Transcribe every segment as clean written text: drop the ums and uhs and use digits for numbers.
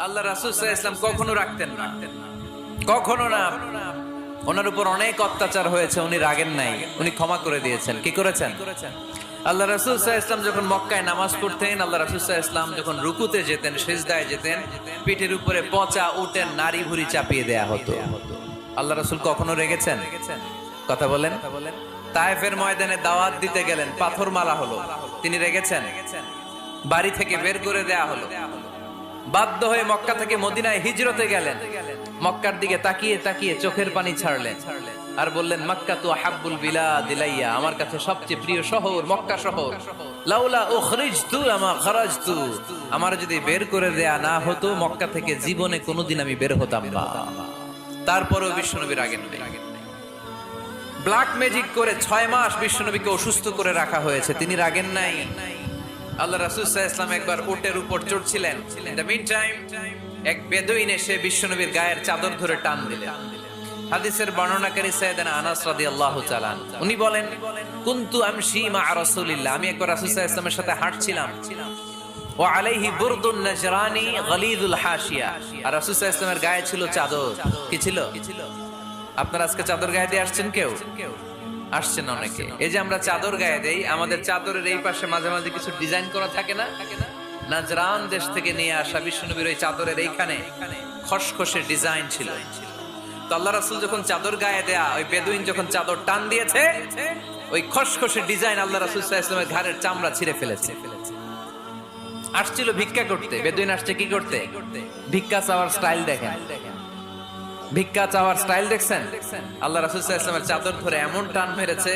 আল্লাহ রাসূল সাল্লাল্লাহু আলাইহি ওয়াসাল্লাম কখনো রাখতেন না, কখনো না। ওনার উপর অনেক অত্যাচার হয়েছে, উনি রাগেন নাই, উনি ক্ষমা করে দিয়েছেন। কি করেছেন? আল্লাহ রাসূল সাল্লাল্লাহু আলাইহি ওয়াসাল্লাম যখন মক্কায় নামাজ পড়তেন, আল্লাহ রাসূল সাল্লাল্লাহু আলাইহি ওয়াসাল্লাম যখন রুকুতে যেতেন, সিজদায় যেতেন, পিঠের উপরে পচা উটের নাড়ি ভুঁড়ি চাপিয়ে দেয়া হতো। আল্লাহ রাসূল কখনো রেগেছেন? কথা বলেন। তায়েফের ময়দানে দাওয়াত দিতে গেলেন, পাথর মারা হলো, তিনি রেগেছেন? বাড়ি থেকে বের করে দেয়া হলো, বাধ্য হয়ে মক্কা থেকে মদিনায় হিজরতে গেলেন, মক্কার দিকে তাকিয়ে তাকিয়ে চোখের পানি ছাড়লেন আর বললেন, মক্কা তু আহাব্বুল বিলাদ ইলাইয়া, আমার কাছে সবচেয়ে প্রিয় শহর মক্কা শহর। লাউলা উখরিজতু লামা খারাজতু, আমার যদি বের করে দেয়া না হতো মক্কা থেকে জীবনে কোনোদিন আমি বের হতাম না। তারপরেও বিশ্বনবী রাগেন নাই। ব্ল্যাক ম্যাজিক করে 6 মাস বিশ্বনবীকে অসুস্থ করে রাখা হয়েছে, তিনি রাগেন নাই। আল্লাহ রাসূল সাল্লাল্লাহু আলাইহি ওয়াসাল্লাম একবার উটের উপর চড়ছিলেন। ইন দ্য মিন টাইম এক বেদুইন এসে বিশ্বনবীর গায়ের চাদর ধরে টান দিলেন। হাদিসের বর্ণনাকারী সাইয়েদনা আনাস রাদিয়াল্লাহু তাআলা উনি বলেন, কুনতু আমশি মা রাসূলিল্লাহ, আমি একবার রাসূল সাল্লাল্লাহু আলাইহি ওয়াসাল্লামের সাথে হাঁটছিলাম, ওয়া আলাইহি বুরদুন নাজরানি গলিদুল হাশিয়া, আর রাসূল সাল্লাল্লাহু আলাইহি ওয়াসাল্লামের গায়ে ছিল চাদর। কি ছিল? আপনারা আজকে চাদর গায়ে দিয়ে আসছেন? কেউ আসছেন? অনেকে। এই যে আমরা চাদর গায়ে দেই, আমাদের চাদরের এই পাশে মাঝে মাঝে কিছু ডিজাইন করা থাকে না? নাজরান দেশ থেকে নিয়ে আসা বিশ্বনবীর ওই চাদরের এইখানে খসখসে ডিজাইন ছিল। তো আল্লাহ রাসূল যখন চাদর গায়ে দেয়া, ওই বেদুইন যখন চাদর টান দিয়েছে, ওই খসখসে ডিজাইন আল্লাহ রাসূল সাল্লাল্লাহু আলাইহি ওয়াসাল্লামের ঘাড়ের চামড়া ছিঁড়ে ফেলেছে। আসছিল ভিক্ষা করতে, বেদুইন আসছে কি করতে? ভিক্ষা চাওয়ার স্টাইল দেখেন, ভিক্ষা চাওয়ার স্টাইল দেখছেন? আল্লাহ রাসূল সাল্লাল্লাহু আলাইহি ওয়াসাল্লামের চাদর ধরে এমন টান মেরেছে,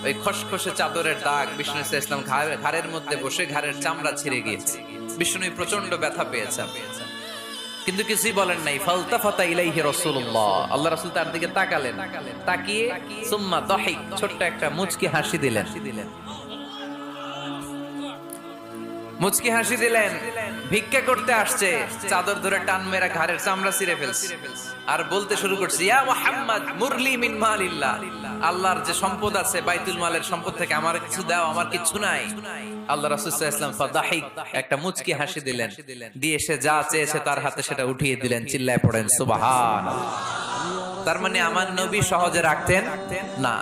ওই খসখসে চাদরের দাগ বিষ্ণু সাল্লাল্লাহু আলাইহি ওয়াসাল্লাম ঘাড়ের মধ্যে বসে ঘাড়ের চামড়া ছিঁড়ে গিয়েছে। বিষ্ণু প্রচন্ড ব্যথা পেয়েছেন, কিন্তু কিছুই বলেন নাই। ফালতাফাতা ইলাইহি রাসূলুল্লাহ, আল্লাহ রাসূল তার দিকে তাকালেন, তাকিয়ে সুম্মা দাহিক, ছোট্ট একটা মুচকি হাসি দিলেন, মুচকি হাসি দিলেন। ভিক্ষা করতে আসছে, চাদর ধরে টান মেরা ঘাড়ের চামড়া ছিঁড়ে ফেলছে, আর বলতে শুরু করছে, ইয়া মুহাম্মদ মুরলি মিন মালিল্লাহ, আল্লাহর যে সম্পদ আছে বাইতুল মালের সম্পদ থেকে আমার কিছু দাও, আমার কিছু নাই। আল্লাহ রাসূল সাল্লাল্লাহু আলাইহি ওয়াসাল্লাম ফাদাহিক, একটা মুচকি হাসি দিলেন, দিয়ে সে যা চেয়েছে তার হাতে সেটা উঠিয়ে দিলেন। চিল্লায় পড়েন সুবহানাল্লাহ। তার মানে আমার নবী সহজে রাখতেন না।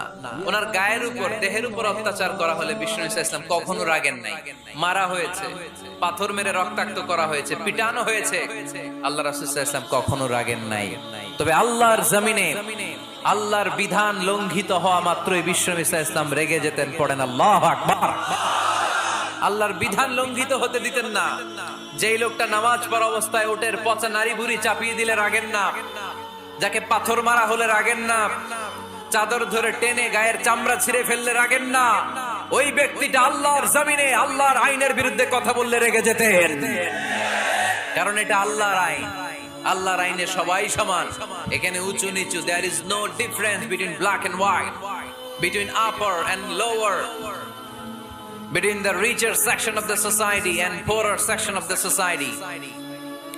ওনার গায়ের উপর, দেহের উপর অত্যাচার করা হলে বিষ্ণু সাল্লাল্লাহু আলাইহি ওয়াসাল্লাম কখনো রাগেন নাই। মারা হয়েছে, পাথর মেরে রক্তাক্ত করা হয়েছে, পিটানো হয়েছে, আল্লাহ রাসূল সাল্লাল্লাহু আলাইহি ওয়াসাল্লাম কখনো রাগেন নাই। তবে আল্লাহর জমিনে আল্লাহর বিধান লঙ্ঘিত হওয়া মাত্রই বিষ্ণু সাল্লাল্লাহু আলাইহি ওয়াসাল্লাম রেগে যেতেন। পড়েন আল্লাহু আকবার। আল্লাহর বিধান লঙ্ঘিত হতে দিতেন না। যেই লোকটা নামাজ পড়া অবস্থায় উটের পচা নাড়ি ভুঁড়ি চাপিয়ে দিলে রাগেন না, যাকে পাথর মারা হলে রাগেন না, চাদর ধরে টেনে গায়ের চামড়া ছিঁড়ে ফেললে রাগেন না, ওই ব্যক্তিটা আল্লাহর জমিনে আল্লাহর আইনের বিরুদ্ধে কথা বললে রেগে যেতেন। কারণ এটা আল্লাহর আইন, আল্লাহর আইনে সবাই সমান, এখানে উঁচু নিচু, there is no difference between black and white, between upper and lower, between the richer section of the society and poorer section of the society,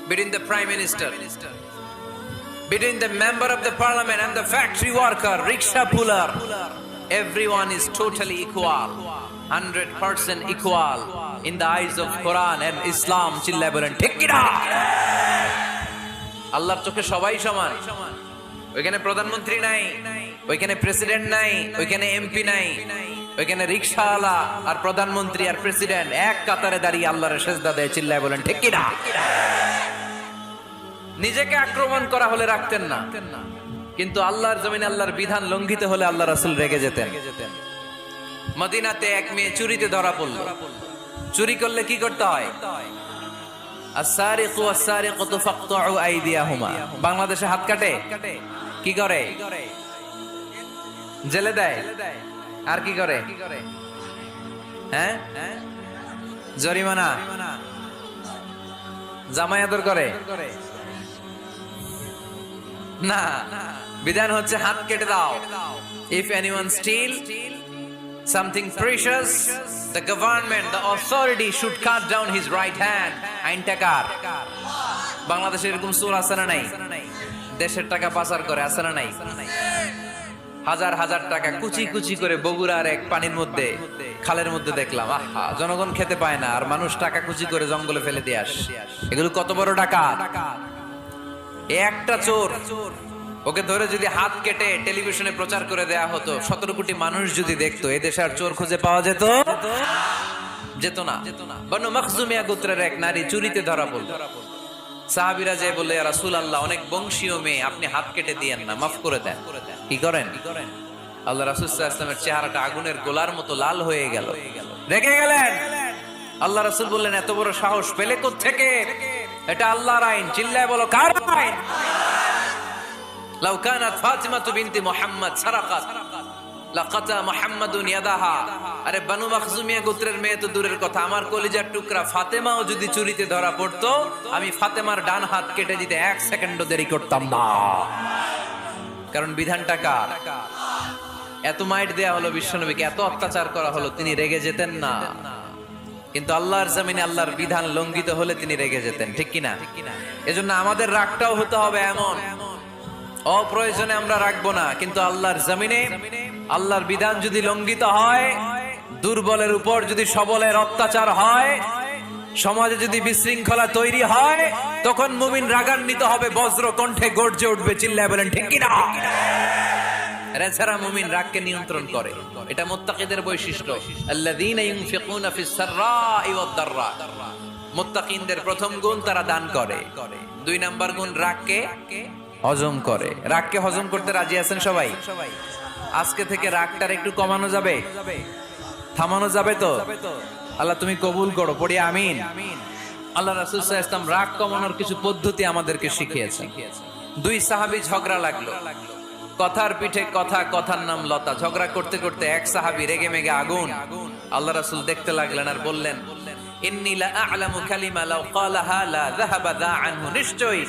between the prime minister, between the member of the parliament and the factory worker, rickshaw puller. Everyone is totally equal, 100% equal in the eyes of Quran and Islam. চিল্লায় বলেন ঠিক কি না? আল্লাহর চোখে সবাই সমান। ওইখানে প্রধানমন্ত্রী নাই, ওইখানে প্রেসিডেন্ট নাই, ওইখানে এমপি নাই, ওইখানে রিকশাওয়ালা আর প্রধানমন্ত্রী আর প্রেসিডেন্ট এক কাতারে দাঁড়িয়ে আল্লাহর সেজদা দেয়। চিল্লায় বলেন ঠিক কি না? নিজেকে আক্রমণ করা হলে রাখতেন না, কিন্তু আল্লাহর জমিনে আল্লাহর বিধান লঙ্ঘিত হলে আল্লাহ রাসূল রেগে যেতেন। মদিনাতে এক মেয়ে চুরিতে ধরা পড়ল। চুরি করলে কি করতে হয়? আস-সারিকু ওয়াস-সারিকাতু ফাকতাউ আইদিয়াহুমা। বাংলাদেশে হাত কাটে, কি করে? জেলে দেয়। আর কি করে? হ্যাঁ, জরিমানা, জামাই আদর করে না, বিধান হচ্ছে হাত কেটে দাও। If anyone steal something precious, the government, the authority should cut down his right hand. আইনটা কার? বাংলাদেশে এরকম চোর আছে না নাই? দেশের টাকা পাচার করে, আছে না নাই? হাজার হাজার টাকা কুচি কুচি করে বগুড়ার এক পানির মধ্যে খালের মধ্যে দেখলাম, আহা জনগণ খেতে পায় না আর মানুষ টাকা খুচি করে জঙ্গলে ফেলে দিয়ে আসে। এগুলো কত বড় ডাকাত! একটা চোর, ওকে ধরে যদি হাত কেটে টেলিভিশনে প্রচার করে দেয়া হতো, 17 কোটি মানুষ যদি দেখতো, এ দেশে আর চোর খুঁজে পাওয়া যেত যেত না। বনু মখজুমিয়া গোত্রের এক নারী চুরিতে ধরা পড়ল। সাহাবীরা যে বলে, ইয়া রাসূলুল্লাহ, অনেক বংশীয় মেয়ে, আপনি হাত কেটে দিয়েন না, মাফ করে দেন। কি করেন? আল্লাহ রাসূল সাল্লাল্লাহু আলাইহি ওয়াসাল্লামের চেহারাটা আগুনের গোলার মতো লাল হয়ে গেল, রেগে গেলেন। আল্লাহ রাসূল বললেন, এত বড় সাহস পেলে কোত্থেকে? এটা আল্লাহর আইন, চিল্লায় বলো কার আইন? লাউ কানাত ফাতিমাতু বিনতি মুহাম্মদ সারাকাত লাকাতা মুহাম্মাদুন ইয়াদাহা। আরে বনু মখজুমিয়া গোত্রের মেয়ে তো দূরের কথা, আমার কলিজার টুকরা ফাতেমাও যদি চুরিতে ধরা পড়তো, আমি ফাতেমার ডান হাত কেটে দিতে 1 সেকেন্ডও দেরি করতাম না। কারণ বিধানটা কার? এত মাইট দেয়া হলো বিশ্বনবীকে, এত অত্যাচার করা হলো, তিনি রেগে যেতেন না। কিন্তু আল্লাহর জমিনে আল্লাহর বিধান লঙ্ঘিত হলে তিনি রেগে যেতেন, ঠিক কিনা? এজন্য আমাদের রাগটাও হতে হবে এমন, অপ্রয়োজনে আমরা রাখবো না। কিন্তু আল্লাহর জমিনে আল্লাহর বিধান যদি লঙ্ঘিত হয়, দুর্বলের উপর যদি সবলের অত্যাচার হয়, সমাজে যদি বিশৃঙ্খলা তৈরি হয়, তখন মুমিন রাগান্বিত হবে, বজ্র কণ্ঠে গর্জে উঠবে, চিল্লায় বলেন ঠিক কিনা? এছাড়া মুমিন রাগকে নিয়ন্ত্রণ করে, এটা মুত্তাকিদের বৈশিষ্ট্য। আল্লাযীনা ইউনফিকুনা ফিস সাররাই ওয়াদ দাররা। মুত্তাকিনদের প্রথম গুণ, তারা দান করে। 2 নাম্বার গুণ, রাগকে হজম করে। রাগকে হজম করতে রাজি আছেন সবাই? আজকে থেকে রাগটার একটু কমানো যাবে, থামানো যাবে তো? আল্লাহ তুমি কবুল করো, পড়ি আমিন। আল্লাহ রাসূল সাল্লাল্লাহু আলাইহি ওয়াসাল্লাম রাগ কমানোর কিছু পদ্ধতি আমাদেরকে শিখিয়েছেন। 2 সাহাবী ঝগড়া লাগলো, কথার পিঠে কথা, কথার নাম লতা। ঝগড়া করতে করতে এক সাহাবী রেগে মেগে আগুন। আল্লাহ রাসূল দেখতে লাগলেন আর বললেন, ইন্নী লা আ'লামু কালিমা লাউ ক্বালাহা লা যাহাবা দা আনহু। নিশ্চয়ই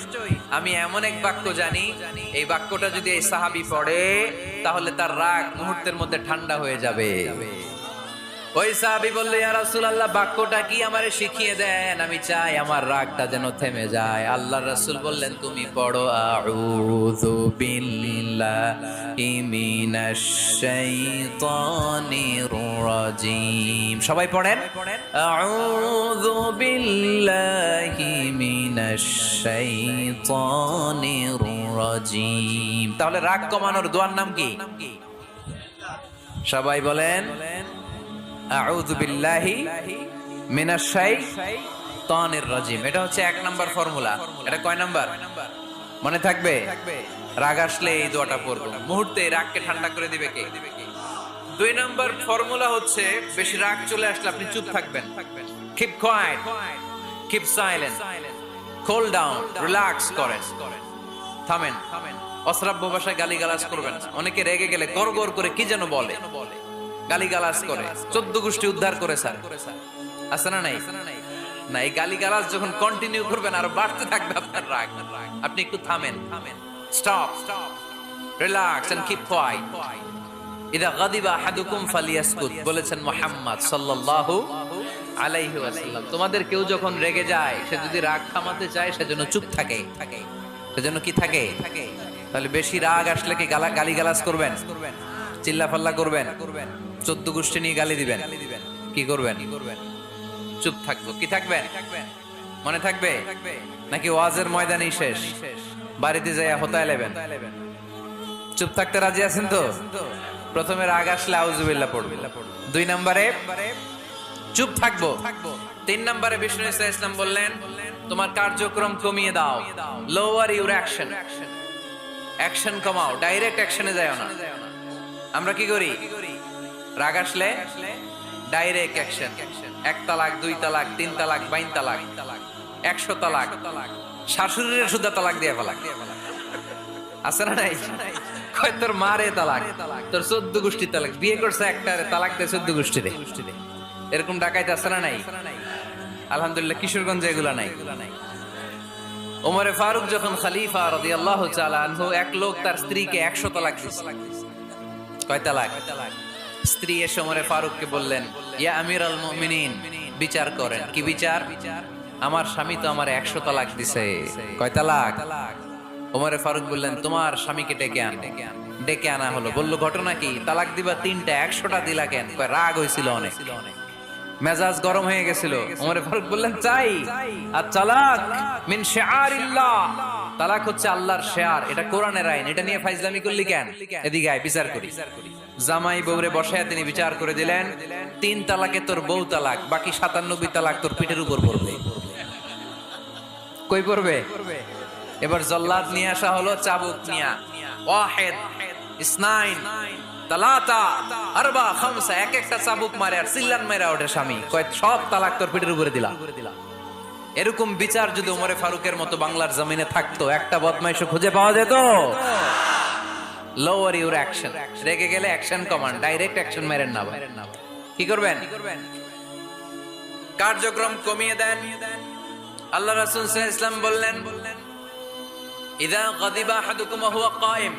আমি এমন এক বাক্য জানি, এই বাক্যটা যদি এই সাহাবী পড়ে, তাহলে তার রাগ মুহূর্তের মধ্যে ঠান্ডা হয়ে যাবে। ওই সাহাবী বলল, ইয়া রাসূলুল্লাহ, বাক্যটা কি আমারে শিখিয়ে দেন, আমি চাই আমার রাগটা যেন থেমে যায়। আল্লাহর রাসূল বললেন, তুমি পড়ো, আউযু বিল্লাহি মিনাশ শাইতানির রাজীম। সবাই পড়েন, আউযু বিল্লাহি মিনাশ শাইতানির রাজীম। তাহলে রাগ কমানোর দোয়ার নাম কি? সবাই বলেন, আউযু বিল্লাহি মিনাশ শাইতানির রাজীম। এটা হচ্ছে 1 নাম্বার ফর্মুলা। এটা কয় নাম্বার মনে থাকবে? রাগ আসলে এই দোয়াটা পড়বো, মুহূর্তে রাগকে ঠান্ডা করে দিবে কে? 2 নাম্বার ফর্মুলা হচ্ছে, বেশি রাগ চলে আসলে আপনি চুপ থাকবেন। Keep quiet, keep silent, cool down, relax করেন, থামেন। অশ্রাব্য ভাষায় গালিগালাজ করবেন না। অনেকে রেগে গেলে গড়গড় করে কি যেন বলে, গালিগালাজ করে, 14 গোষ্ঠী উদ্ধার করে স্যার, আছে না নাই? না, এই গালিগালাজ যখন কন্টিনিউ করবেন আর বাড়তে থাকবে আপনার রাগ। আপনি একটু থামেন, stop, relax and keep quiet. ইদা গাদিবা আহাদুকুম ফালিয়াসকুত, বলেছেন মুহাম্মদ সাল্লাল্লাহু আলাইহি ওয়াসাল্লাম। তোমাদের কেউ যখন রেগে যায়, সে যদি রাগ থামাতে চায়, সেজন্য চুপ থাকে। সেজন্য কি থাকে? তাহলে বেশি রাগ আসলে কি গালিগালাজ করবেন, চিল্লাফাল্লা করবেন, 14 গোষ্ঠী নিয়ে গালি দিবেন, কি করবেন? চুপ থাকবো। কি থাকবেন? মনে থাকবে নাকি ওয়াজের ময়দানেই শেষ, বাড়িতে যাইয়া হোতায় লেবেন? চুপ থাকতে রাজি আছেন তো? প্রথমে রাগ আসলে আউযুবিল্লাহ পড়বে, 2 নম্বরে চুপ থাকবো, 3 নম্বরে বিষ্ণু ইসলাম বললেন, তোমার কার্যক্রম কমিয়ে দাও, লোয়ার ইউর অ্যাকশন। অ্যাকশন কমাও, ডাইরেক্ট অ্যাকশনে যাও না। আমরা কি করি? রাগ আসলে ডাইরেক্ট অ্যাকশন। 1 তালাক, 2 তালাক, 3 তালাক, 22 তালাক, 100 তালাক, শাশুড়ির সুদ্ধা তালাক দিয়ে ফেলা, আছে না নাই? কয় তোর মারে তালাক, তোর 14 গোষ্ঠী তালাক, বিয়ে করছে একটারে, তালাক দেয় 14 গোষ্ঠীরে। এরকম ডাকাইতে আছে না নাই? আলহামদুলিল্লাহ কিশোরগঞ্জে এগুলা নাই। ওমরে ফারুক যখন খলিফা রাদিয়াল্লাহু তাআলা আনহু, এক লোক তার স্ত্রীকে 100 তালাক দিয়েছে। কয় তালাক? স্ত্রী এসে ওমরে ফারুককে বললেন, ইয়া আমিরাল মুমিনিন, বিচার করেন। কি বিচার? আমার স্বামী তো আমার 100 তালাক দিছে। কয় তালাক? ওমরে ফারুক বললেন, তোমার স্বামীকে ডেকে আন। ডেকে আনা হলো, বললো ঘটনা কি? তালাক দিবা 3টা, 100টা দিলা কেন? রাগ হয়েছিল অনেক, মেজাজ গরম হয়ে গেছিল। ওমর ফারুক বললেন চাই। আর তালাক মিন শিআরিল্লাহ, তালাক হচ্ছে আল্লাহর শিআর, এটা কোরআনের আইন, এটা নিয়ে ফাইজলামি করলি কেন? এদিকে আয় বিচার করি। জামাই বউরে বসায় তিনি বিচার করে দিলেন, 3 তালাকে তোর বউ তালাক, বাকি 97 তালাক তোর পিঠের উপর পড়বে। কই পড়বে? এবার জল্লাদ নিয়ে আসা হলো, চাবুক নিয়া, ওয়াহিদ, ইসনাইন, তালাতা, আরবা, খামসা, এক একটা চাবুক মারে আর চিল্লান মারা ওঠে স্বামী, কয় সব তালাক তোর পিঠের উপরে দিলাম। এরকম বিচার যদি ওমরে ফারুকের মতো বাংলার জমিনে থাকতো, একটা বদমাইশও খুঁজে পাওয়া যেত? লোয়ার ইউর অ্যাকশন, রেগে গেলে অ্যাকশন কমান্ড, ডাইরেক্ট অ্যাকশন মেরেন না। কি করবেন? কার্যক্রম কমিয়ে দেন। আল্লাহ রাসূল সাল্লাল্লাহু আলাইহি ওয়াসাল্লাম বললেন, ইযা গাদিবা আহাদুকুম ওয়া হুয়া কায়েম,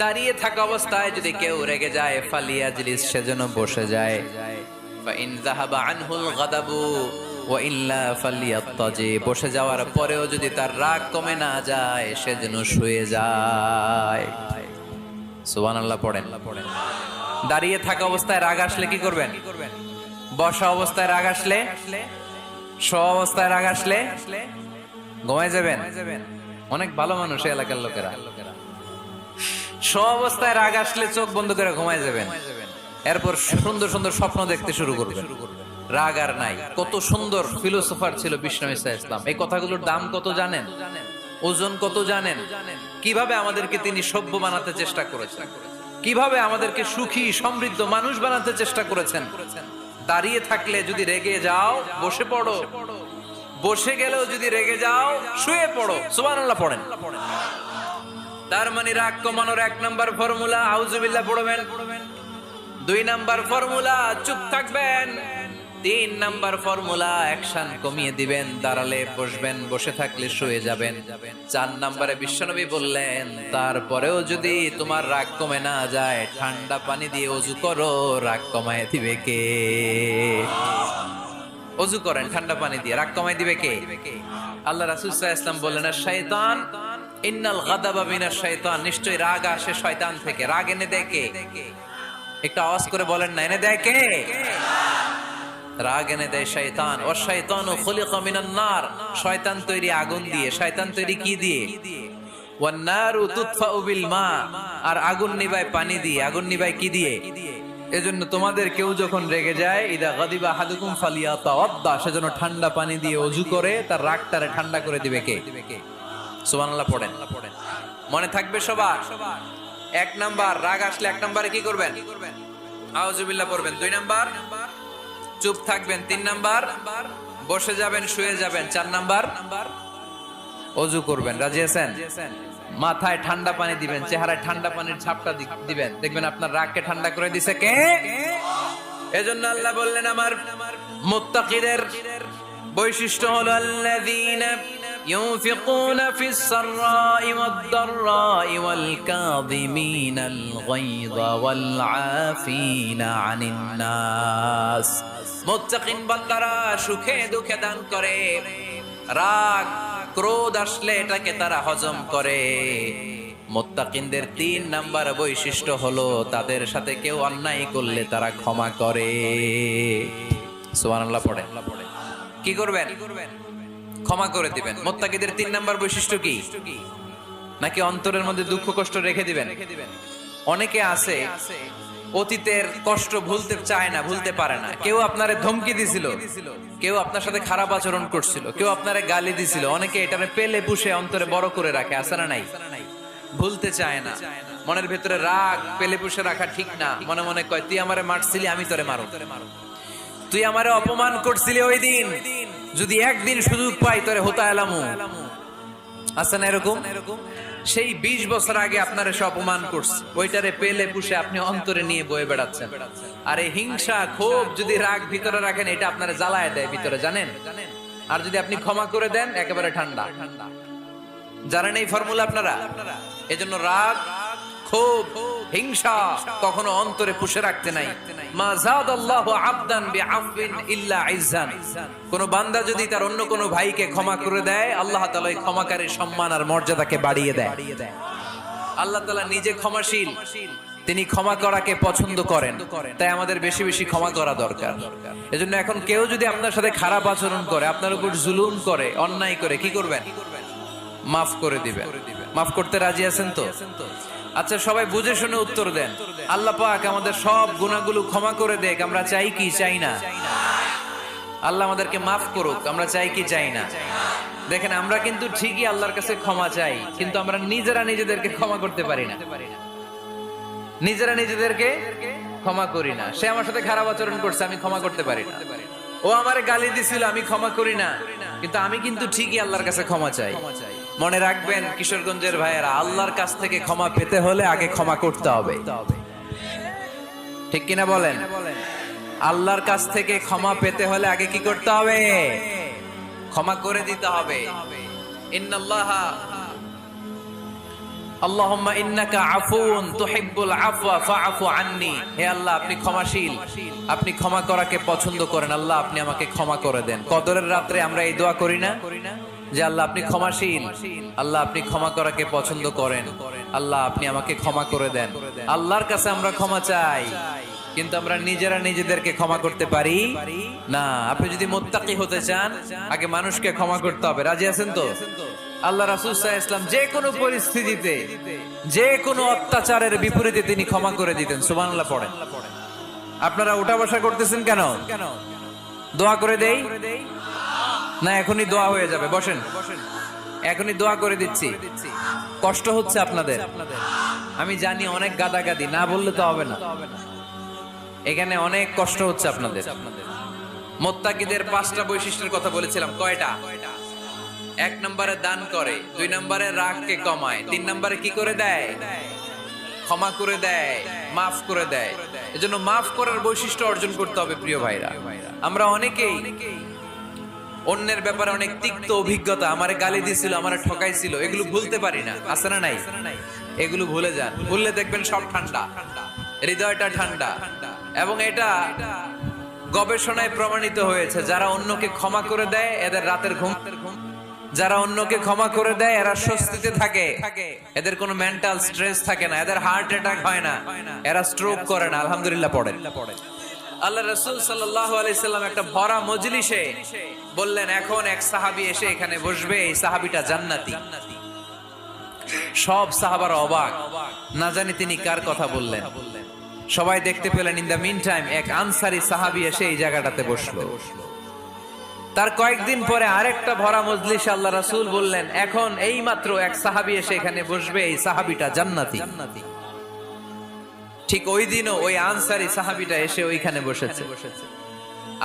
দাঁড়িয়ে থাকা অবস্থায় যদি কেউ রেগে যায়, ফালিয়াজলিস, সেজন্য বসে যায়। ফা ইন যাহাবা আনহুল গাদাবু ওয়া ইল্লা ফালিয়াত্তাজি, বসে যাওয়ার পরেও যদি তার রাগ কমে না যায়, সেজন্য শুয়ে যায়। সুবহানাল্লাহ পড়েন। দাঁড়িয়ে থাকা অবস্থায় রাগ আসলে কি করবেন? বসা অবস্থায় রাগ আসলে, শোয়া অবস্থায় রাগ আসলে ঘুমায় যাবেন। অনেক ভালো মানুষ এলাকার লোকেরা, শোয়া অবস্থায় রাগ আসলে চোখ বন্ধ করে ঘুমায় যাবেন, এরপর সুন্দর সুন্দর স্বপ্ন দেখতে শুরু করবেন। রাগ আর নাই। কত সুন্দর ফিলোসোফার ছিল বিষ্ণু ইসা ইসলাম। এই কথাগুলোর দাম কত জানেন? ওজন কত জানেন? কিভাবে আমাদেরকে তিনি সভ্য বানাতে চেষ্টা করেছেন, কিভাবে আমাদেরকে সুখী সমৃদ্ধ মানুষ বানাতে চেষ্টা করেছেন। দাঁড়িয়ে থাকলে যদি রেগে যাও, বসে পড়ো। বসে গেলেও যদি রেগে যাও, শুয়ে পড়ো। সুবহানাল্লাহ পড়েন। তার মানে রাগ কমানোর 1 নাম্বার ফর্মুলা আউযুবিল্লাহ পড়বেন, 2 নাম্বার ফর্মুলা চুপ থাকবেন, 3 নাম্বার ফর্মুলা অ্যাকশন কমিয়ে দিবেন, দাঁড়ালে বসবেন, বসে থাকলে শুয়ে যাবেন। 4 নাম্বারে বিশ্বনবী বললেন, তারপরেও যদি তোমার রাগ কমে না যায়, ঠান্ডা পানি দিয়ে ওযু করো, রাগ কমায় দিবে কে? ওযু করেন ঠান্ডা পানি দিয়ে, রাগ কমায় দিবে কে? আল্লাহ রাসূল সাল্লাল্লাহু আলাইহি ওয়াসাল্লাম বললেন, শায়তান, ইন্নাল গাদাবা মিনাশ শায়তান, নিশ্চয়ই রাগ আসে শয়তান থেকে। রাগ এনে দেয় কে? একটু আওয়াজ করে বলেন না, এনে দেয় কে? রাগ এনে দেয় শয়তান। ও শায়তানু খুলিকা মিনান নার, শয়তান তৈরি আগুন দিয়ে। শয়তান তৈরি কি দিয়ে? ওয়ান নারু তুতফাউ বিল মা, আর আগুন নিভায় পানি দিয়ে। আগুন নিভায় কি দিয়ে? এজন্য তোমাদের কেউ যখন রেগে যায়, ইদা গাদিবা আহাদুকুম ফালিয়াতাওয়াদ্দা, সেজন্য ঠান্ডা পানি দিয়ে ওযু করে তার রাগটারে ঠান্ডা করে দিবে কে? সুবহানাল্লাহ পড়েন। মনে থাকবে সবার। 1 নাম্বার, রাগ আসলে 1 নাম্বারে কি করবেন? আউযুবিল্লাহ পড়বেন। 2 নাম্বার চুপ থাকবেন। 3 নাম্বার বসে যাবেন, শুয়ে যাবেন। 4 নাম্বার ওযু করবেন। রাজি আছেন? মাথায় ঠান্ডা পানি দিবেন, চেহারায় ঠান্ডা পানির ঝাপটা দিবেন, দেখবেন আপনার রাগকে ঠান্ডা করে দিছে কে? এজন্য আল্লাহ বললেন, আমার মুত্তাকিদের বৈশিষ্ট্য হলো আল্লাযীনা ينفقون في السراء والضراء والكاظمين الغيظ والعافين عن الناس। মুত্তাকিন বান্দারা সুখে দুঃখে দান করে, রাগ ক্রোধ আসলে এটাকে তারা হজম করে। মুত্তাকিনদের 3 নাম্বার বৈশিষ্ট্য হলো, তাদের সাথে কেউ অন্যায় করলে তারা ক্ষমা করে। সুবহানাল্লাহ পড়েন। কি করবেন? ক্ষমা করে দিবেন। মুত্তাকিদের 3 নাম্বার বৈশিষ্ট্য কি? নাকি অন্তরের মধ্যে দুঃখ কষ্ট রেখে দিবেন? অনেকে আছে অতীতের কষ্ট ভুলতে চায় না, ভুলতে পারে না। কেউ আপনারে ধমকি দিছিল, কেউ আপনার সাথে খারাপ আচরণ করছিল, কেউ আপনারে গালি দিছিল, অনেকে এটারে পেলে পুষে অন্তরে বড় করে রাখে। আছে না নাই? ভুলতে চায় না। মনের ভেতরে রাগ পেলে পুষে রাখা ঠিক না। মনে মনে কয়, তুই আমারে মারছিলি, আমি তোরে মারো। তুই আমারে অপমান করছিলি ওই দিন, যদি একদিন সুযোগ পাই তোরে হতা এলামু। আছে না এরকম? সেই 20 বছর আগে আপনারে সে অপমান করছে, ওইটারে পেলে পুষে আপনি অন্তরে নিয়ে বয়ে বেড়াচ্ছেন। আর এই হিংসা ক্ষোভ যদি রাগ ভিতরে রাখেন, এটা আপনারে জ্বালায় দেয় ভিতরে, জানেন? আর যদি আপনি ক্ষমা করে দেন, একেবারে ঠান্ডা। জানেন এই ফর্মুলা আপনারা? এজন্য রাগ ক্ষোভ হিংসা কখনো অন্তরে পুষে রাখতে নাই। মা যাদাল্লাহু আবদান বিআফবিন ইল্লা ইজ্জান। কোন বান্দা যদি তার অন্য কোন ভাইকে ক্ষমা করে দেয়, আল্লাহ তাআলা এই ক্ষমাকারীর সম্মান আর মর্যাদাকে বাড়িয়ে দেয়। আল্লাহ তাআলা নিজে ক্ষমাশীল, তিনি ক্ষমা করাকে পছন্দ করেন, তাই আমাদের বেশি বেশি ক্ষমা করা দরকার। এজন্য এখন কেউ যদি আপনার সাথে খারাপ আচরণ করে, আপনার উপর জুলুম করে, অন্যায় করে, কি করবেন? মাফ করে দিবেন। মাফ করতে রাজি আছেন তো? আচ্ছা, সবাই বুঝে শুনে উত্তর দেন। আল্লাহ পাক আমাদের সব গুনাহগুলো ক্ষমা করে দেখ, আমরা চাই কি চাই না? আল্লাহ আমাদেরকে মাফ করুক, আমরা চাই কি চাই না? দেখেন, আমরা কিন্তু ঠিকই আল্লাহর কাছে ক্ষমা চাই, কিন্তু আমরা নিজেরা নিজেদেরকে ক্ষমা করতে পারি না। নিজেরা নিজেদেরকে ক্ষমা করি না। সে আমার সাথে খারাপ আচরণ করছে, আমি ক্ষমা করতে পারি না। ও আমারে গালি দিছিল, আমি ক্ষমা করি না, কিন্তু আমি কিন্তু ঠিকই আল্লাহর কাছে ক্ষমা চাই। মনে রাখবেন কিশোরগঞ্জের ভাইয়েরা, আল্লাহর কাছ থেকে ক্ষমা পেতে হলে আগে ক্ষমা করতে হবে। ঠিক কিনা বলেন? আল্লাহর কাছ থেকে ক্ষমা পেতে হলে আগে কি করতে হবে? ক্ষমা করে দিতে হবে। ইন্নাল্লাহা আল্লাহুম্মা ইন্নাকা আফুন তুহিব্বুল আফওয়া ফাআফু আন্নি। হে আল্লাহ, আপনি ক্ষমাশীল, আপনি ক্ষমা করাকে পছন্দ করেন। আল্লাহ, আপনি আমাকে ক্ষমা করে দেন। কদরের রাত্রে আমরা এই দোয়া করি না যে আল্লাহ আপনি ক্ষমাশীল, আল্লাহ আপনি ক্ষমা করাকে পছন্দ করেন, আল্লাহ আপনি আমাকে ক্ষমা করে দেন। আল্লাহর কাছে আমরা ক্ষমা চাই, কিন্তু আমরা নিজেরা নিজেদেরকে ক্ষমা করতে পারি না। আপনি যদি মুত্তাকি হতে চান, আগে মানুষকে ক্ষমা করতে হবে। রাজি আছেন তো? আল্লাহ রাসূল সাল্লাল্লাহু আলাইহি ওয়াসাল্লাম যে কোনো পরিস্থিতিতে, যে কোনো অত্যাচারের বিপরীতে তিনি ক্ষমা করে দিতেন। সুবহানাল্লাহ পড়েন। আপনারা উঠা বসা করতেছেন কেন? দোয়া করে দেই না? এখনই দোয়া হয়ে যাবে, বসেন। এখনই দোয়া করে দিচ্ছি। কষ্ট হচ্ছে আপনাদের, আমি জানি, অনেক গাদাগাদি, না বললে তো হবে না। এখানে অনেক কষ্ট হচ্ছে আপনাদের। মুত্তাকিদের 5টা বৈশিষ্ট্যের কথা বলেছিলাম। কয়টা? 1 নম্বরে দান করে, 2 নম্বরে রাগকে কমায়, 3 নম্বরে কি করে দেয়? ক্ষমা করে দেয়, মাফ করে দেয়। এজন্য মাফ করার বৈশিষ্ট্য অর্জন করতে হবে প্রিয় ভাইরা। আমরা অনেকেই অন্যের ব্যাপারে অনেক তিক্ত অভিজ্ঞতা, আমারে গালি দিছিল, আমারে ঠকাইছিল, এগুলো ভুলতে পারি না। আছে না নাই? এগুলো ভুলে যান। ভুললে দেখবেন সব ঠান্ডা, হৃদয়টা ঠান্ডা। এবং এটা গবেষণায় প্রমাণিত হয়েছে, যারা অন্যকে ক্ষমা করে দেয় এদের রাতের ঘুম, যারা অন্যকে ক্ষমা করে দেয় এরা স্বস্তিতে থাকে, এদের কোনো মেন্টাল স্ট্রেস থাকে না, এদের হার্ট অ্যাটাক হয় না, এরা স্ট্রোক করে না। আলহামদুলিল্লাহ পড়েন। আল্লাহ রাসূল সাল্লাল্লাহু আলাইহি সাল্লাম একটা ভরা মজলিসে বললেন, এখন এক সাহাবী এসে এখানে বসবে, এই সাহাবীটা জান্নাতি। সব সাহাবারা অবাক, না জানি তিনি কার কথা বললেন। সবাই দেখতে পেলেন, ইন দা মিন টাইম এক আনসারী সাহাবী এসে এই জায়গাটাতে বসলো। তার কয়েকদিন পরে আরেকটা ভরা মজলিসে আল্লাহ রাসূল বললেন, এখন এই মাত্র এক সাহাবী এসে এখানে বসবে, এই সাহাবীটা জান্নাতি। ঠিক ওই দিনও ওই আনসারী সাহাবীটা এসে ওইখানে বসেছে।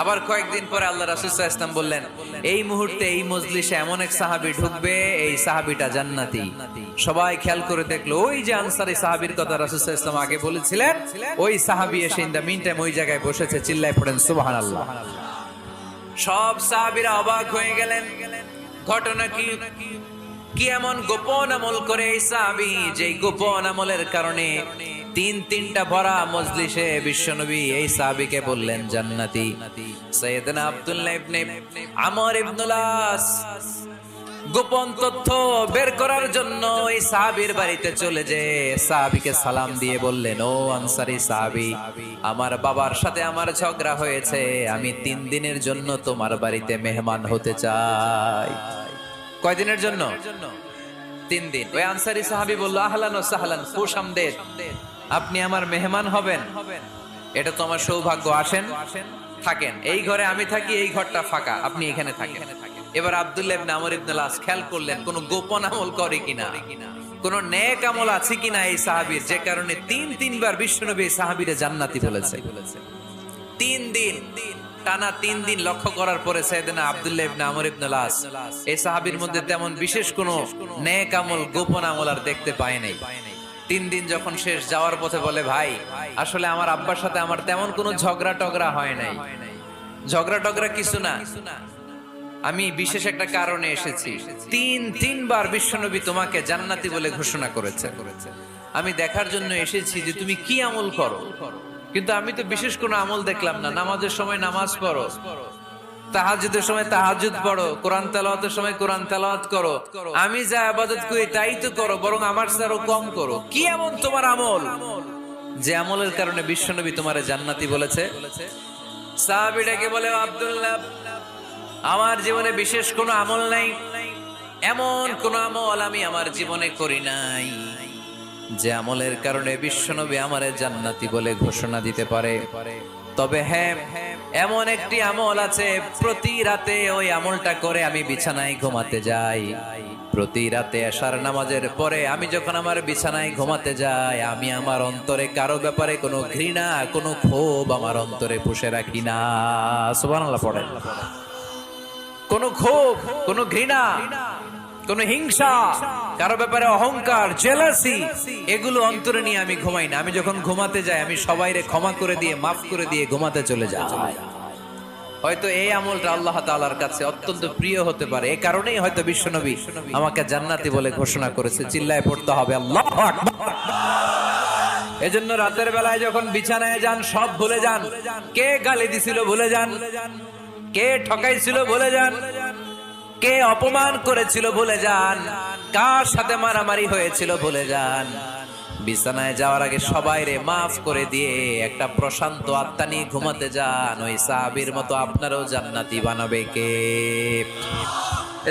আবার কয়েকদিন পরে আল্লাহ রাসূল সাল্লাল্লাহু আলাইহি ওয়াসাল্লাম বললেন, এই মুহূর্তে এই মজলিসে এমন এক সাহাবী ঢুকবে, এই সাহাবীটা জান্নাতি। সবাই খেয়াল করে দেখলো, ওই যে আনসারী সাহাবীর কথা রাসূল সাল্লাল্লাহু আলাইহি ওয়াসাল্লাম আগে বলেছিলেন, ওই সাহাবী এসে ইন দা মিন টাইম ওই জায়গায় বসেছে। চিল্লায় পড়েন সুবহানাল্লাহ। সব সাহাবীরা অবাক হয়ে গেলেন, ঘটনা কি? কি এমন গোপন আমল করে এই সাহাবী, যে গোপন আমলের কারণে 3টা ভরা মজলিসে বিশ্বনবী এই সাহাবীকে বললেন জান্নাতি। সাইয়েদনা আব্দুল্লাহ ইবনে আমর ইবনুল আস গোপন তথ্য বের করার জন্য এই সাহাবীর বাড়িতে চলে যে সাহাবীকে সালাম দিয়ে বললেন, ও আনসারী সাহাবী, আমার বাবার সাথে আমার ঝগড়া হয়েছে, আমি 3 দিনের জন্য তোমার বাড়িতে মেহমান হতে চাই। কয়দিনের জন্য? 3 দিন। ওই আনসারী সাহাবী বলল, আহলান ওয়া সাহলান, খুশ আমদেদ, আপনি আমার মেহমান হবেন, এটা তো আমার সৌভাগ্য। আসেন, থাকেন, এই ঘরে আমি থাকি, এই ঘরটা ফাঁকা, আপনি এখানে থাকেন। এবার আব্দুল্লাহ ইবনে আমর ইবনে আস খেয়াল করলেন, কোন গোপন আমল করে কিনা, কোন নেক আমল আছে কিনা এই সাহাবীর, যে কারণে 3বার বিশ্বনবী এই সাহাবীরে জান্নাতি বলেছে। 3 দিন টানা 3 দিন লক্ষ্য করার পরে সাইয়েদনা আব্দুল্লাহ ইবনে আমর ইবনে আস এই সাহাবীর মধ্যে তেমন বিশেষ কোন নেক আমল, গোপন আমল আর দেখতে পায় নাই। 3 দিন যখন শেষ, যাওয়ার পথে বলে, ভাই, আসলে আমার আব্বার সাথে আমার তেমন কোনো ঝগড়া টগড়া হয় নাই। ঝগড়া টগড়া কিছু না, আমি বিশেষ একটা কারণে এসেছি। 3বার বিশ্বনবী তোমাকে জান্নাতি বলে ঘোষণা করেছে। আমি দেখার জন্য এসেছি যে তুমি কি আমল করো, কিন্তু আমি তো বিশেষ কোনো আমল দেখলাম না। নামাজের সময় নামাজ পড়ো, তাহাজ্জুদের সময় তাহাজ্জুদ পড়ো, কোরআন তেলাওয়াতের সময় কোরআন তেলাওয়াত করো, আমি যা ইবাদত করি তাই তো করো, বরং আমার চেয়ে আরো কম করো। কি এমন তোমার আমল যে আমলের কারণে বিশ্বনবী তোমারে জান্নাতি বলেছে? সাহাবীটাকে বলে, আব্দুল্লাহ, আমার জীবনে বিশেষ কোনো আমল নাই, এমন কোন আমল আমি আমার জীবনে করি নাই যে আমলের কারণে বিশ্বনবী আমারে জান্নাতি বলে ঘোষণা দিতে পারে। তবে হ্যাঁ, এমন একটি আমল আছে, প্রতি রাতে ওই আমলটা করে আমি বিছানায় ঘুমাতে যাই। প্রতি রাতে এশার নামাজের পরে আমি যখন আমার বিছানায় ঘুমাতে যাই, আমি আমার অন্তরে কারো ব্যাপারে কোনো ঘৃণা, কোনো ক্ষোভ আমার অন্তরে পুষে রাখি না। সুবহানাল্লাহ পড়েন। কোনো ক্ষোভ, কোনো ঘৃণা, কোনো হিংসা, কারো ব্যাপারে অহংকার, জেলাসি, এগুলো অন্তরে নিয়ে আমি ঘুমাই না। আমি যখন ঘুমাতে যাই, আমি সবাইরে ক্ষমা করে দিয়ে, মাফ করে দিয়ে ঘুমাতে চলে যাই। হয়তো এই আমলটা আল্লাহ তাআলার কাছে অত্যন্ত প্রিয় হতে পারে, এই কারণেই হয়তো বিশ্বনবী আমাকে জান্নাতি বলে ঘোষণা করেছে। চিল্লায় পড়তে হবে আল্লাহু আকবার। এজন্য রাতের বেলায় যখন বিছানায় যান, সব ভুলে যান। কে গালি দিছিল ভুলে যান, কে ঠকাইছিল ভুলে যান, কে অপমান করেছিল ভুলে যান, কার সাথে মারামারি হয়েছিল ভুলে যান। বিছানায় যাওয়ার আগে সবাইরে মাফ করে দিয়ে একটা প্রশান্ত আত্মা নিয়ে ঘুমাতে যান। ওই সাহাবীর মতো আপনারও জান্নাতি বানাবে কে?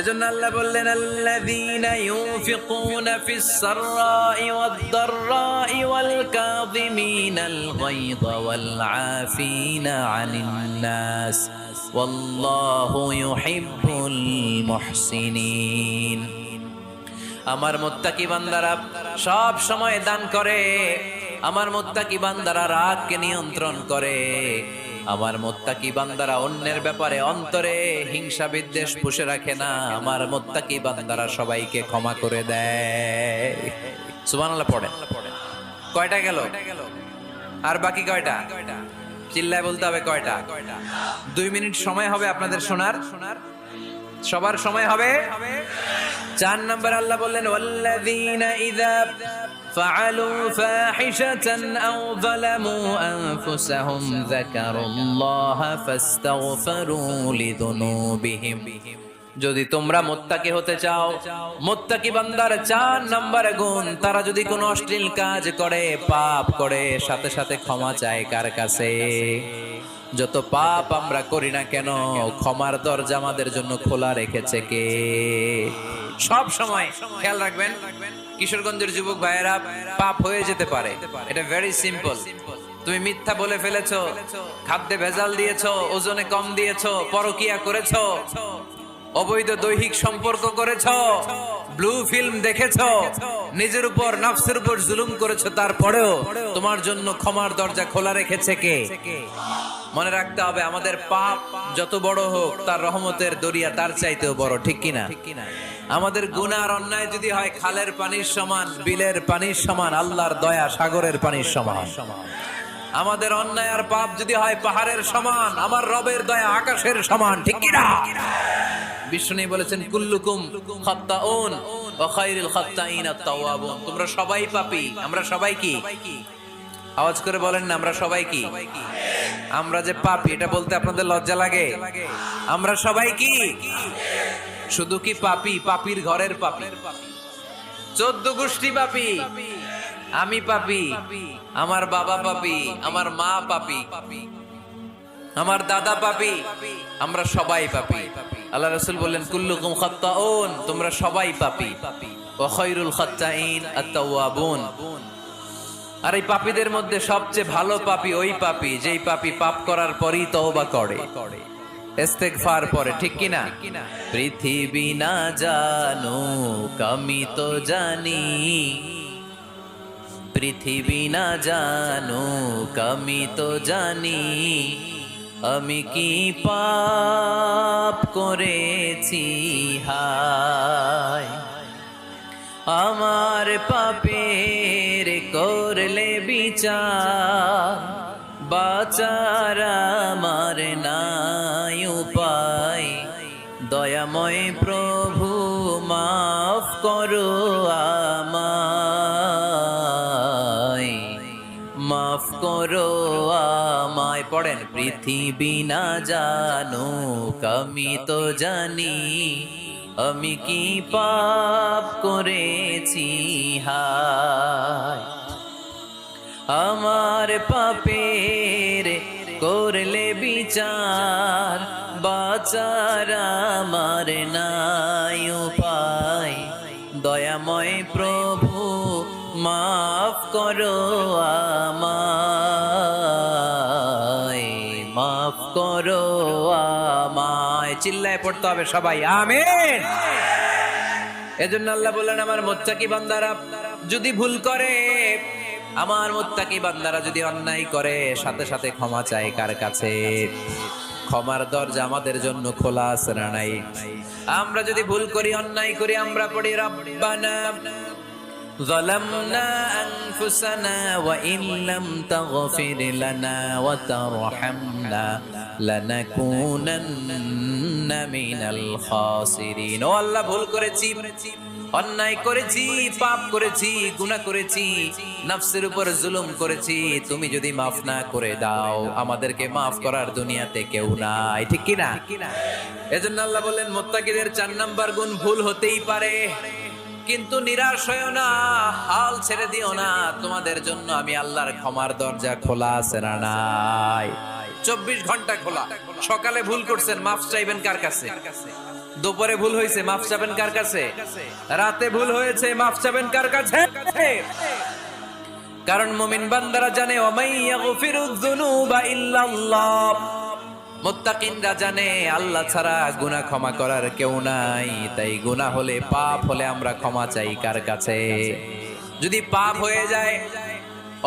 এজন্য আল্লাহ বললেন, আল্লাযীনা ইউনফিকুনা ফিস সাররাই ওয়াদ দাররাই ওয়াল কাযিমিনাল গায়যা ওয়াল আফিনা আনিন নাস ওয়াল্লাহু ইউহিব্বুল মুহসিনিন। আমার মুত্তাকি বান্দারা সব সময় দান করে, আমার মুত্তাকি বান্দারা রাগকে নিয়ন্ত্রণ করে, আমার মুত্তাকি বান্দারা অন্যের ব্যাপারে অন্তরে হিংসা বিদ্বেষ পুষে রাখে না, আমার মুত্তাকি বান্দারা সবাইকে ক্ষমা করে দেয়। সুবহানাল্লাহ পড়েন। কয়টা গেল? আর বাকি কয়টা? চিল্লায় বলতে হবে কয়টা? 2 মিনিট সময় হবে আপনাদের শোনার। সবার সময় হবে। 4 নম্বর আল্লাহ বললেন, ওয়াল্লাযীনা ইযা ফাআলু ফাহিশাতান আও যালামু আনফুসাহুম যাকারুল্লাহা ফাস্তাগফিরু লিযুনুবিহিম। যদি তোমরা মুত্তাকি হতে চাও, মুত্তাকি বান্দার 4 নম্বর গুণ, তারা যদি কোনো অশ্লীল কাজ করে, পাপ করে, সাথে সাথে ক্ষমা চায় কার কাছে? যত পাপ আমরা করি না কেন, ক্ষমার দরজা আমাদের জন্য খোলা রেখেছে কে? সব সময় খেয়াল রাখবেন, কিশোরগঞ্জের যুবক ভাইয়েরা, পাপ হয়ে যেতে পারে, এটা ভেরি সিম্পল। তুমি মিথ্যা বলে ফেলেছো, খাদ্যে ভেজাল দিয়েছো, ওজনে কম দিয়েছো, পরকিয়া করেছো, অবৈধ দৈহিক সম্পর্ক করেছো, ব্লু ফিল্ম দেখেছো, নিজের উপর নফসের উপর জুলুম করেছো, তারপরেও তোমার জন্য ক্ষমার দরজা খোলা রেখেছে কে? মনে রাখতে হবে, আমাদের পাপ যত বড় হোক, তার রহমতের দরিয়া তার চাইতেও বড়, ঠিক কিনা? আমাদের গুনাহ আর অন্যায় যদি হয় খালের পানির সমান, বিলের পানির সমান, আল্লাহর দয়া সাগরের পানির সমান। আমাদের অন্যায় আর পাপ যদি হয় পাহাড়ের সমান, আমার রবের দয়া আকাশের সমান, ঠিক কিনা? বিষ্ণু বলেছেন, কুল্লুকুম খাত্তাউন ওয়া খায়রুল খাত্তাইন আত-তাওয়াবুন। তোমরা সবাই পাপী। আমরা সবাই কি? আওয়াজ করে বলেন না, আমরা সবাই কি? আমরা যে পাপী, এটা বলতে আপনাদের লজ্জা লাগে? আমরা সবাই কি? শুধু কি পাপী? পাপীর ঘরের পাপী, 14 গোষ্ঠী পাপী। আমি পাপী, আমার বাবা পাপী, আমার মা পাপী, আমার দাদা পাপী, আমরা সবাই পাপী। আল্লাহ রাসূল বললেন, কুল্লুকুম খাত্তাউন, তোমরা সবাই পাপী, ওয়া খায়রুল খাত্তাইন আত-তাওয়াবুন। আর এই পাপীদের মধ্যে সবচেয়ে ভালো পাপী ওই পাপী যেই পাপী পাপ করার পরই তওবা করে, ইস্তেগফার পড়ে, ঠিক কিনা? পৃথিবী না জানুক আমি তো জানি, পৃথিবী না জানুক আমি তো জানি, আমি কি পাপ করেছি হায়, আমার পাপের করলে বিচার, বাঁচার আমার নাই উপায়, দয়াময় প্রভু মাফ করো আমায়, মাফ করো আমায়। পড়েন, পৃথিবী না জানুক আমি তো জানি আমি কি পাপ করেছি হায় আমার পাপের করলে বিচার বাঁচার আমার নাই উপায় দয়াময় প্রভু মাফ করো আমায় মাফ করো আমায় চিল্লায় পড়তে হবে সবাই আমিন। এজন্য আল্লাহ বললেন আমার মুত্তাকি বান্দারা যদি ভুল করে, আমার মুত্তাকি বান্দারা যদি অন্যায় করে, সাথে সাথে ক্ষমা চায় কার কাছে? ক্ষমার দরজা আমাদের জন্য খোলা আছে না নাই? আমরা যদি ভুল করি, অন্যায় করি, আমরা পড়ি রব্বানা যালামনা আনফুসানা ওয়া ইন লাম তাগফির লানা ওয়া তারহামনা লানাকুনান্না মিনাল খাসিরিন। ও আল্লাহ, ভুল করেছি, অন্যায় করেছি, পাপ করেছি, গুনাহ করেছি, নফসের উপর জুলুম করেছি, তুমি যদি মাফ না করে দাও আমাদেরকে মাফ করার দুনিয়াতে কেউ নাই, ঠিক কি না? এজন্য আল্লাহ বললেন মুত্তাকিদের 4 নাম্বার গুণ ভুল হতেই পারে, কিন্তু নিরাশ হয়ো না, হাল ছেড়ে দিও না, তোমাদের জন্য আমি আল্লাহর ক্ষমার দরজা খোলা আছে না নাই? 24 ঘন্টা খোলা। সকালে ভুল করছেন, মাফ চাইবেন কার কাছে? দুপুরে ভুল হয়েছে, মাফ চাবেন কার কাছে? রাতে ভুল হয়েছে, মাফ চাবেন কার কাছে? কারণ মুমিন বান্দারা জানে ওয়ামাই ইয়াগফিরুয যুনুবা ইল্লাল্লাহ, মুত্তাকিনরা জানে আল্লাহ ছাড়া গুনাহ ক্ষমা করার কেউ নাই। তাই গুনাহ হলে, পাপ হলে আমরা ক্ষমা চাই কার কাছে? যদি পাপ হয়ে যায়,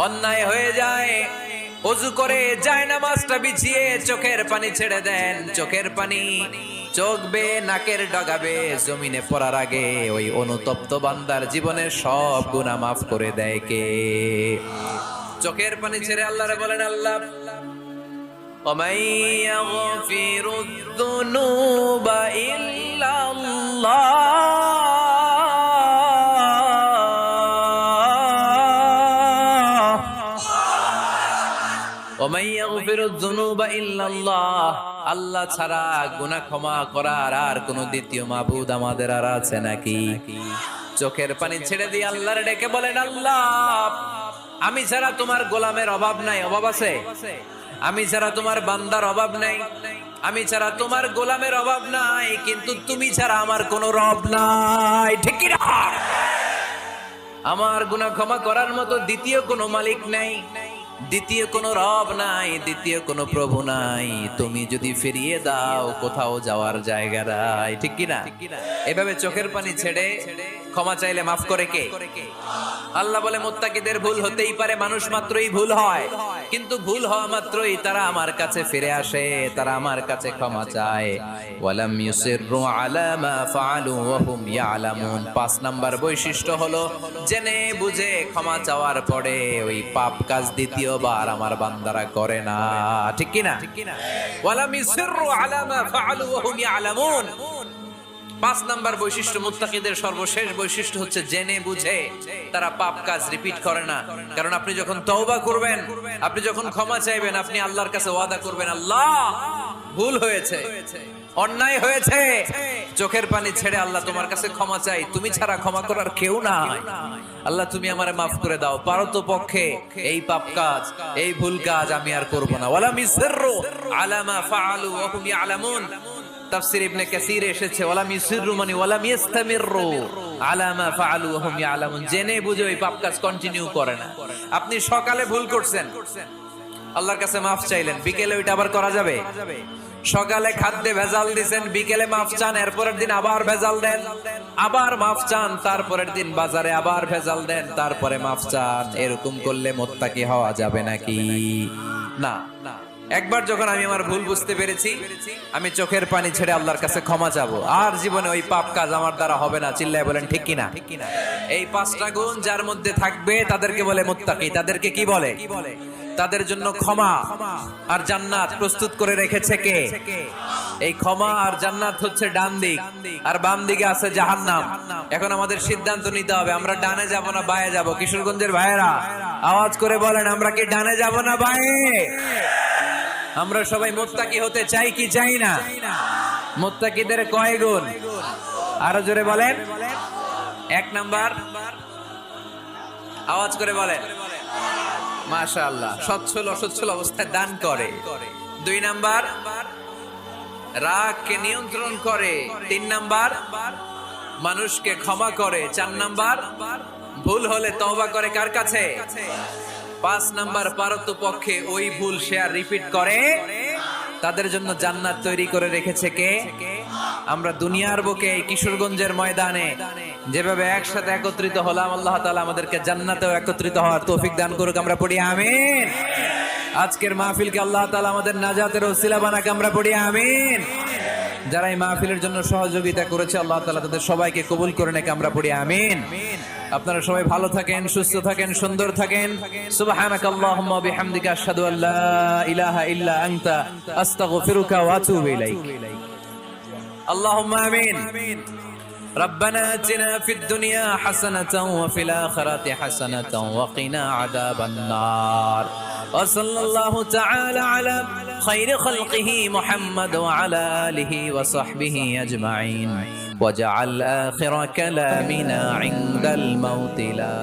অন্যায় হয়ে যায়, ওযু করে জায়নামাজটা বিছিয়ে চোখের পানি ছেড়ে দেন, চোখের পানি চোখ বেয়ে নাকের ডগাবে জমিনে পড়ার আগে ওই অনুতপ্ত বান্দার জীবনের সব গুনাহ মাফ করে দেয় কে? চোখের পানি ছেড়ে আল্লাহরে বলেন, আল্লাহ ওয়ামাই ইয়াগফিরুয যুনুবা ইল্লাল্লাহ, ওয়ামাই ইয়াগফিরুয যুনুবা ইল্লাল্লাহ, আল্লাহ ছাড়া গুনাহ ক্ষমা করার আর কোন দ্বিতীয় মাবুদ আমাদের আর আছে নাকি? চোখের পানি ছেড়ে দিয়ে আল্লাহর ডেকে বলেন, আল্লাহ আমি ছাড়া তোমার গোলামের অভাব নাই, অভাব আছে? আমি ছাড়া তোমার বান্দার অভাব নাই, আমি ছাড়া তোমার গোলামের অভাব নাই, কিন্তু তুমি ছাড়া আমার কোনো রব নাই, ঠিক কি না? আমার গুনাহ ক্ষমা করার মতো দ্বিতীয় কোনো মালিক নাই, দ্বিতীয় কোনো রব নাই, দ্বিতীয় কোনো প্রভু নাই। তুমি যদি ফিরিয়ে দাও কোথাও যাওয়ার জায়গা নাই, ঠিক কি না? এভাবে চোখের পানি ছেড়ে ক্ষমা চাইলে মাফ করে কে? আল্লাহ বলে মুত্তাকিদের ভুল হতেই পারে, মানুষ মাত্রই ভুল হয়, কিন্তু ভুল হওয়া মাত্রই তারা আমার কাছে ফিরে আসে, তারা আমার কাছে ক্ষমা চায়। ওয়ালাম ইউসিররু আলা মা ফাআলু ওয়া হুম ইয়ালামুন। 5 নাম্বার বৈশিষ্ট্য হলো জেনে বুঝে ক্ষমা চাওয়ার পরে ওই পাপ কাজ দ্বিতীয়বার আমার বান্দারা করে না, ঠিক কি না? ওয়ালাম ইউসিররু আলা মা ফাআলু ওয়া হুম ইয়ালামুন। 5 নাম্বার বৈশিষ্ট্য, মুত্তাকিদের সর্বশেষ বৈশিষ্ট্য হচ্ছে জেনে বুঝে তারা পাপ কাজ রিপিট করে না। কারণ আপনি যখন তওবা করবেন, আপনি যখন ক্ষমা চাইবেন, আপনি আল্লাহর কাছে ওয়াদা করবেন, আল্লাহ ভুল হয়েছে, অন্যায় হয়েছে, চোখের পানি ছেড়ে আল্লাহ তোমার কাছে ক্ষমা চাই, তুমি ছাড়া ক্ষমা করার কেউ নাই, আল্লাহ তুমি আমারে মাফ করে দাও, পারো তো পক্ষে এই পাপ কাজ, এই ভুল কাজ আমি আর করব না। ওয়ালাম ইসরু আলা মা ফাআলু ওয়া হুম ইয়ালামুন। তাফসীর ইবনে কাসীর এসেছে ওয়ালাম ইসরু মানে ওয়ালাম ইস্তামিরু আলা মা ফাআলু ওয়া হুম ইয়ালামুন, জেনে বুঝে ওই পাপ কাজ কন্টিনিউ করে না। আপনি সকালে ভুল করছেন, আল্লাহর কাছে মাফ চাইলেন, বিকেলে ওইটা আবার করা যাবে? সকালে খাদ্যে ভেজাল দিবেন, বিকেলে মাফ চান, এরপরের দিন আবার ভেজাল দেন, আবার মাফ চান, তারপরের দিন বাজারে আবার ভেজাল দেন, তারপরে মাফ চান। এরকম করলে মুত্তাকি হওয়া যাবে নাকি? না। একবার যখন আমি আমার ভুল বুঝতে পেরেছি, আমি চোখের পানি ছেড়ে আল্লাহর কাছে ক্ষমা চাবো, আর জীবনে ওই পাপ কাজ আমার দ্বারা হবে না। চিল্লায় বলেন ঠিক কিনা? এই 5টা গুণ যার মধ্যে থাকবে তাদেরকে বলে মুত্তাকি। তাদেরকে কি বলে? তাদের জন্য ক্ষমা আর জান্নাত প্রস্তুত করে রেখেছে কে? এই ক্ষমা আর জান্নাত হচ্ছে ডান দিক, আর বাম দিকে আছে জাহান্নাম। এখন আমাদের সিদ্ধান্ত নিতে হবে, আমরা ডানে যাব না বায়ে যাব। কিশোরগঞ্জের ভাইয়েরা আওয়াজ করে বলেন, আমরা কি ডানে যাব না বায়ে? আমরা সবাই মুত্তাকি হতে চাই কি চাই না? মুত্তাকিদের কয় গুণ? আরো জোরে বলেন। 1 নাম্বার, আওয়াজ করে বলেন মাশাআল্লাহ, সচ্ছল অসচ্ছল অবস্থায় দান করে। 2 নাম্বার, রাগকে নিয়ন্ত্রণ করে। 3 নাম্বার, মানুষকে ক্ষমা করে। 4 নাম্বার, ভুল হলে তওবা করে কার কাছে? 5 নাম্বার, পারতপক্ষে ওই ভুল সে আর রিপিট করে। তাদের জন্য জান্নাত তৈরি করে রেখেছে কে? আমরা দুনিয়ার বুকে কিশোরগঞ্জের ময়দানে যেভাবে একসাথে একত্রিত হলাম, আল্লাহ তাআলা আমাদেরকে জান্নাতেও একত্রিত হওয়ার তৌফিক দান করুক। আমরা পড়ি আমিন। আজকের মাহফিলকে আল্লাহ তাআলা আমাদের নাজাতের ওসিলা বানাক। আমরা পড়ি আমিন। যারা এই মাহফিলের জন্য সহযোগিতা করেছে আল্লাহ তাআলা তাদের সবাইকে কবুল করে নেক। আমরা পড়ি আমিন। আপনারা সবাই ভালো থাকেন, সুস্থ থাকেন, সুন্দর থাকেন। সুবহানাকাল্লাহুম্মা ওয়া বিহামদিকা আশহাদু আল্লা ইলাহা ইল্লা আনতা আস্তাগফিরুকা ওয়া আতুবু ইলাইক। আল্লাহুম্মা আমিন। ربنا آتنا في الدنيا حسنة وفي الآخرة حسنة وقنا عذاب النار وصلى الله تعالى على خير خلقه محمد وعلى آله وصحبه أجمعين وجعل آخر كلامنا عند الموت لا